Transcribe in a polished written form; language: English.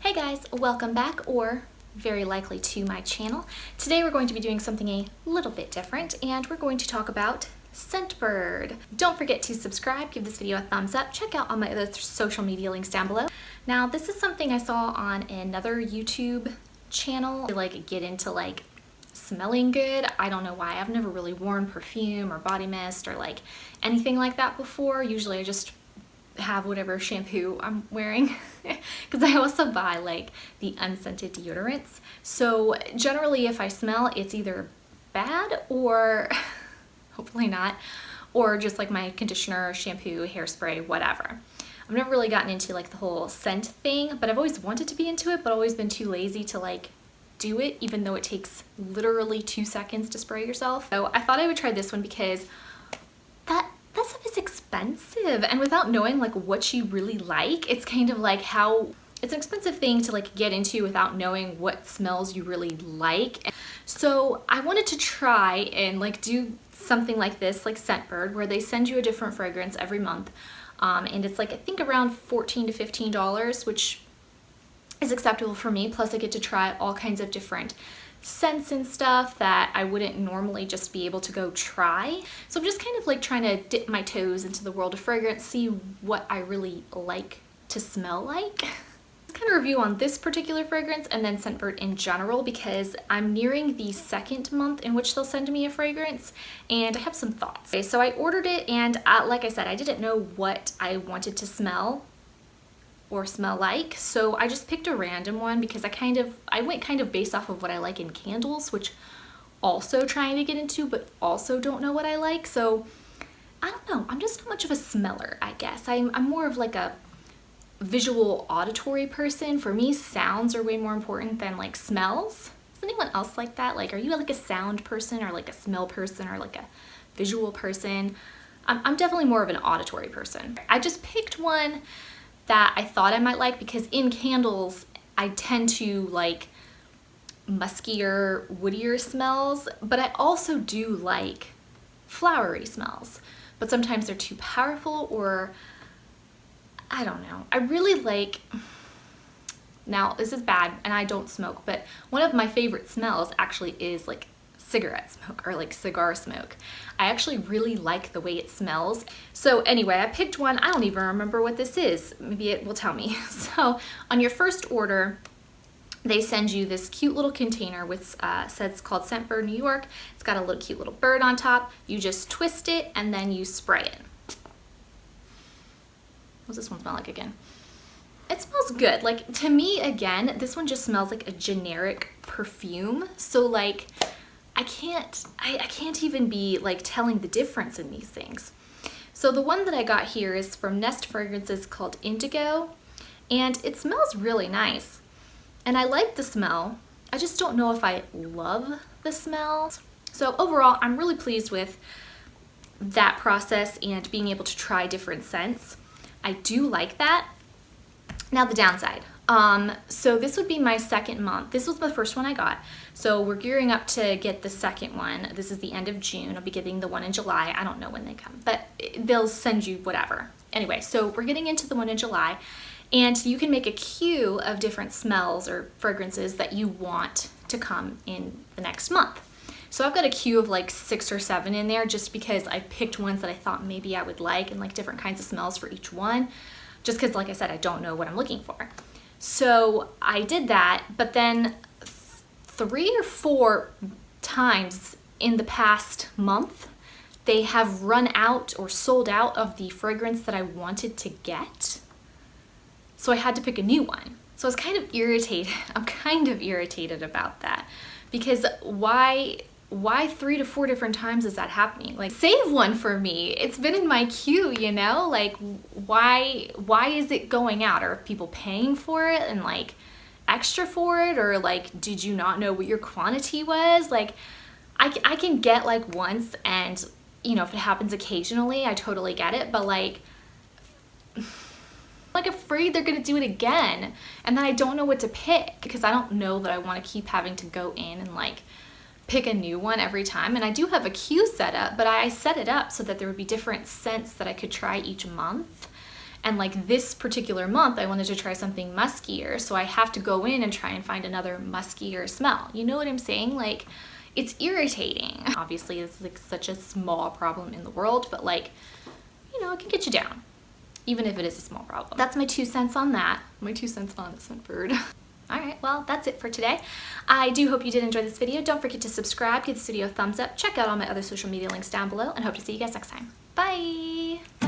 Hey guys, welcome back, or very likely to my channel. Today we're going to be doing something a little bit different, and we're going to talk about Scentbird. Don't forget to subscribe, give this video a thumbs up, check out all my other social media links down below. Now this is something I saw on another YouTube channel. I get into smelling good. I don't know why. I've never really worn perfume or body mist or anything like that before. Usually I just have whatever shampoo I'm wearing because I also buy the unscented deodorants. So generally if I smell, it's either bad or hopefully not, or just my conditioner, shampoo, hairspray, whatever. I've never really gotten into the whole scent thing, but I've always wanted to be into it, but always been too lazy to do it, even though it takes literally 2 seconds to spray yourself. So I thought I would try this one because that stuff is expensive, and without knowing what you really like, it's kind of how it's an expensive thing to get into without knowing what smells you really like. So I wanted to try and do something like this, like Scentbird, where they send you a different fragrance every month, and it's I think around $14 to $15, which is acceptable for me. Plus I get to try all kinds of different scents and stuff that I wouldn't normally just be able to go try. So I'm just kind of trying to dip my toes into the world of fragrance, see what I really like to smell like. Kind of review on this particular fragrance and then Scentbird in general, because I'm nearing the second month in which they'll send me a fragrance and I have some thoughts. Okay, so I ordered it, and like I said, I didn't know what I wanted to smell or smell like, so I just picked a random one because I went kind of based off of what I like in candles, which also trying to get into but also don't know what I like. So I don't know, I'm just not much of a smeller, I guess. I'm more of a visual auditory person. For me, sounds are way more important than smells. Is anyone else like that? Are you a sound person or a smell person or a visual person? I'm definitely more of an auditory person. I just picked one that I thought I might like because in candles I tend to like muskier, woodier smells, but I also do like flowery smells, but sometimes they're too powerful, or I don't know. I really like, now this is bad and I don't smoke, but one of my favorite smells actually is cigarette smoke or cigar smoke. I actually really like the way it smells. So anyway, I picked one. I don't even remember what this is. Maybe it will tell me. So on your first order, they send you this cute little container with says it's called Scentbird New York. It's got a little cute little bird on top. You just twist it and then you spray it. What's this one smell like again? It smells good. To me, again, this one just smells like a generic perfume. So I can't even be telling the difference in these things. So the one that I got here is from Nest Fragrances called Indigo, and it smells really nice. And I like the smell. I just don't know if I love the smell. So overall, I'm really pleased with that process and being able to try different scents. I do like that. Now the downside. So this would be my second month. This was the first one I got. So we're gearing up to get the second one. This is the end of June. I'll be getting the one in July. I don't know when they come, but they'll send you whatever. Anyway, so we're getting into the one in July, and you can make a queue of different smells or fragrances that you want to come in the next month. So I've got a queue of 6 or 7 in there just because I picked ones that I thought maybe I would like, and different kinds of smells for each one, just because like I said, I don't know what I'm looking for. So I did that, but then 3 or 4 times in the past month, they have run out or sold out of the fragrance that I wanted to get. So I had to pick a new one. So I was kind of irritated. I'm kind of irritated about that, because why 3 to 4 different times is that happening? Save one for me. It's been in my queue, you know? Why is it going out? Are people paying for it and extra for it, or did you not know what your quantity was? I can get once, and if it happens occasionally, I totally get it, but afraid they're gonna do it again, and then I don't know what to pick because I don't know that I want to keep having to go in and pick a new one every time. And I do have a queue set up, but I set it up so that there would be different scents that I could try each month. And like this particular month, I wanted to try something muskier, so I have to go in and try and find another muskier smell. You know what I'm saying? Like, it's irritating. Obviously, it's like such a small problem in the world, but like, you know, it can get you down, even if it is a small problem. That's my 2 cents on that. My 2 cents on Scentbird. All right, well, that's it for today. I do hope you did enjoy this video. Don't forget to subscribe, give this video a thumbs up, check out all my other social media links down below, and hope to see you guys next time. Bye!